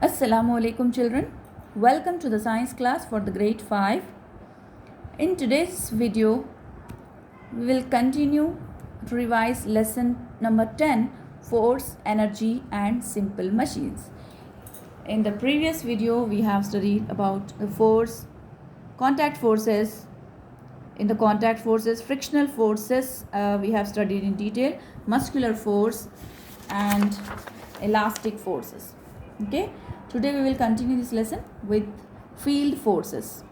Assalamu alaikum children. Welcome to the science class for the grade 5. In today's video, we will continue to revise lesson number 10, force, energy and simple machines. In the previous video, we have studied about the force, contact forces. In the contact forces, frictional forces, we have studied in detail, muscular force and elastic forces. Okay, today we will continue this lesson with field forces.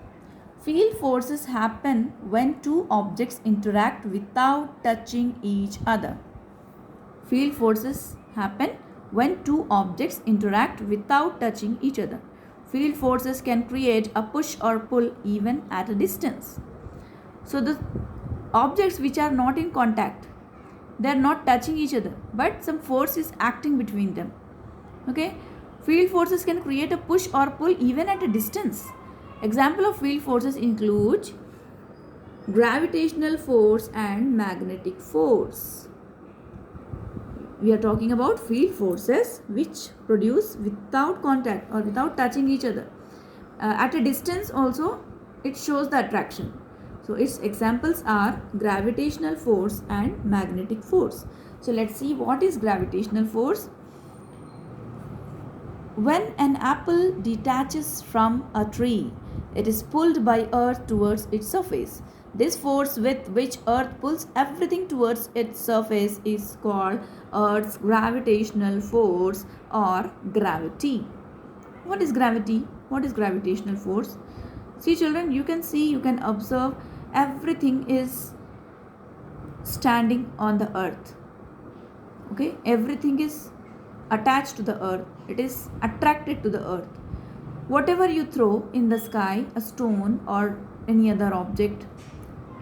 Field forces happen when two objects interact without touching each other. Field forces happen when two objects interact without touching each other. Field forces can create a push or pull even at a distance. So the objects which are not in contact, they are not touching each other, but some force is acting between them. Okay, field forces can create a push or pull even at a distance. Example of field forces include gravitational force and magnetic force. We are talking about field forces which produce without contact or without touching each other. At a distance also it shows the attraction. So its examples are gravitational force and magnetic force. So let's see what is gravitational force. When an apple detaches from a tree, it is pulled by earth towards its surface. This force with which earth pulls everything towards its surface is called earth's gravitational force or gravity. What is gravity? What is gravitational force? See children, you can observe everything is standing on the earth. Okay, everything is attached to the earth. It is attracted to the earth. Whatever you throw in the sky, a stone or any other object,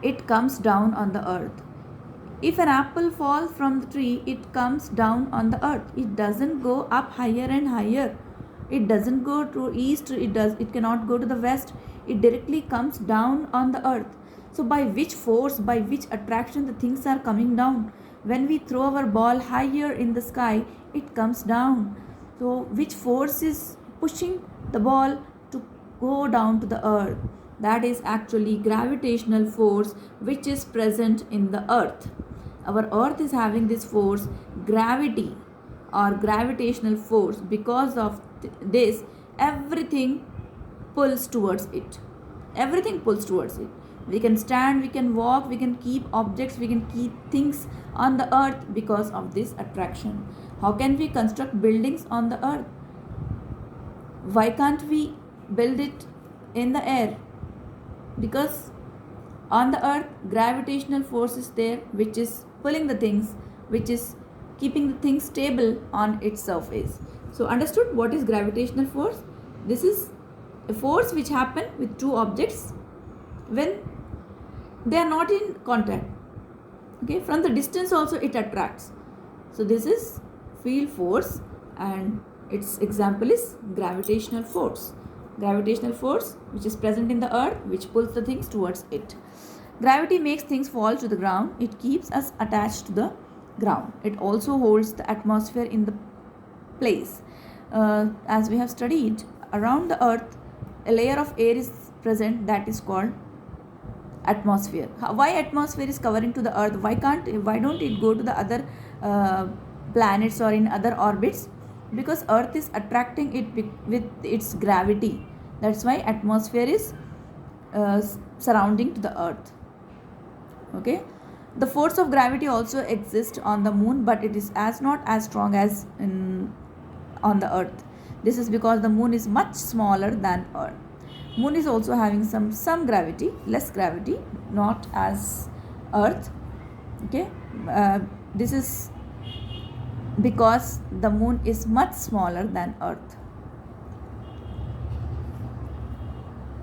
it comes down on the earth. If an apple falls from the tree, it comes down on the earth. It doesn't go up higher and higher. It doesn't go to east. It cannot go to the west. It directly comes down on the earth. So by which force, by which attraction the things are coming down? When we throw our ball higher in the sky, it comes down. So which force is pushing the ball to go down to the earth? That is actually gravitational force which is present in the earth. Our earth is having this force, gravity or gravitational force. Because of this, everything pulls towards it. Everything pulls towards it. We can stand, we can walk, we can keep objects, we can keep things on the earth because of this attraction. How can we construct buildings on the earth? Why can't we build it in the air? Because on the earth, gravitational force is there which is pulling the things, which is keeping the things stable on its surface. So understood what is gravitational force? This is a force which happens with two objects when they are not in contact. Okay, from the distance also it attracts. So this is field force and its example is gravitational force. Gravitational force which is present in the earth, which pulls the things towards it. Gravity makes things fall to the ground. It keeps us attached to the ground. It also holds the atmosphere in the place. As we have studied, around the earth a layer of air is present that is called atmosphere. Why atmosphere is covering to the earth? Why don't it go to the other planets or in other orbits? Because earth is attracting it with its gravity. That's why atmosphere is surrounding to the earth. Okay, the force of gravity also exists on the moon, but it is not as strong as on the earth. This is because the moon is much smaller than earth. Moon is also having some gravity, less gravity, not as earth. Okay, this is because the moon is much smaller than earth.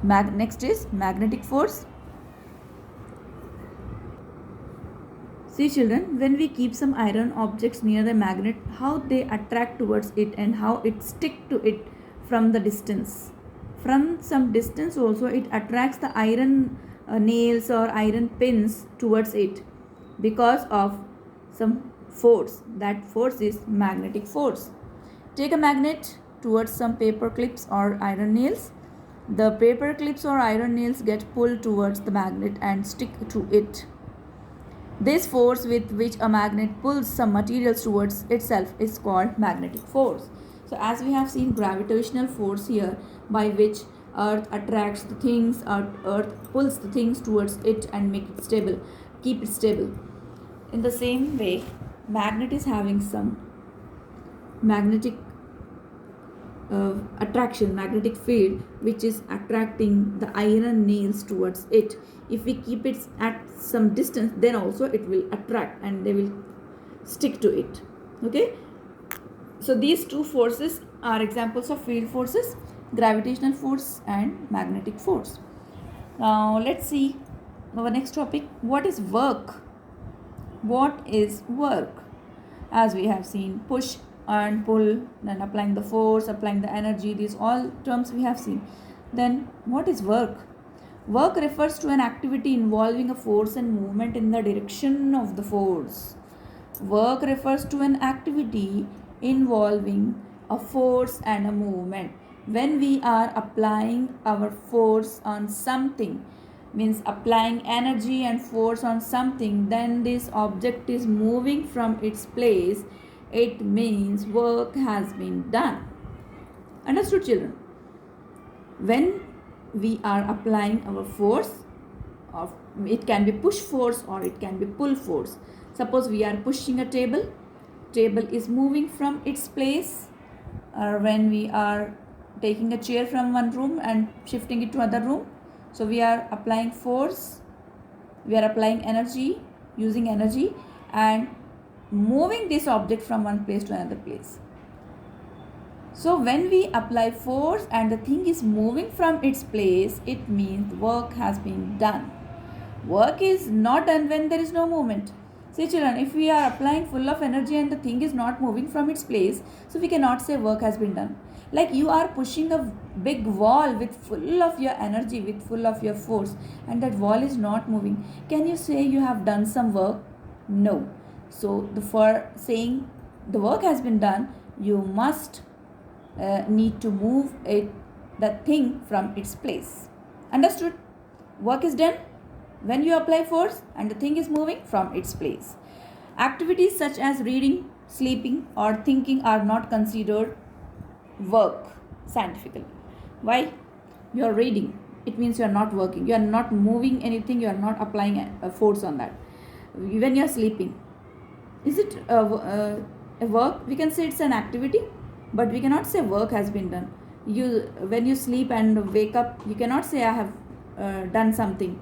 Next is magnetic force. See children, when we keep some iron objects near the magnet, how they attract towards it and how it stick to it from the distance. From some distance also it attracts the iron nails or iron pins towards it because of some force. That force is magnetic force. Take a magnet towards some paper clips or iron nails. The paper clips or iron nails get pulled towards the magnet and stick to it. This force with which a magnet pulls some materials towards itself is called magnetic force. So as we have seen, gravitational force here, by which earth attracts the things, earth pulls the things towards it and make it stable, keep it stable. In the same way, magnet is having some magnetic attraction, magnetic field, which is attracting the iron nails towards it. If we keep it at some distance, then also it will attract and they will stick to it. Okay, so these two forces are examples of field forces: gravitational force and magnetic force. Now let's see our next topic. What is work? What is work? As we have seen, push and pull, then applying the force, applying the energy, these all terms we have seen. Then what is work? Work refers to an activity involving a force and movement in the direction of the force. Work refers to an activity involving a force and a movement. When we are applying our force on something, means applying energy and force on something, then this object is moving from its place. It means work has been done. Understood, children? When we are applying our force, it can be push force or it can be pull force. Suppose we are pushing a table is moving from its place, or when we are taking a chair from one room and shifting it to another room, so we are applying force, we are applying energy, using energy and moving this object from one place to another place. So when we apply force and the thing is moving from its place, it means work has been done. Work is not done when there is no movement. See children, if we are applying full of energy and the thing is not moving from its place, so we cannot say work has been done. Like you are pushing a big wall with full of your energy, with full of your force, and that wall is not moving. Can you say you have done some work? No. So for saying the work has been done, you must need to move that thing from its place. Understood? Work is done when you apply force and the thing is moving from its place. Activities such as reading, sleeping or thinking are not considered work scientifically. Why? You are reading. It means you are not working. You are not moving anything. You are not applying a force on that. When you are sleeping, is it a work? We can say it's an activity, but we cannot say work has been done. When you sleep and wake up, you cannot say I have done something.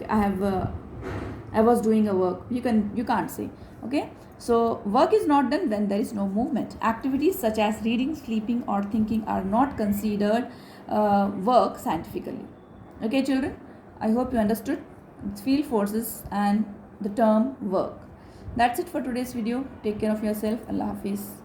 I was doing a work. You can't say. Okay, so work is not done when there is no movement. Activities such as reading, sleeping or thinking are not considered work scientifically. Okay children, I hope you understood field forces and the term work. That's it for today's video. Take care of yourself. Allah Hafiz.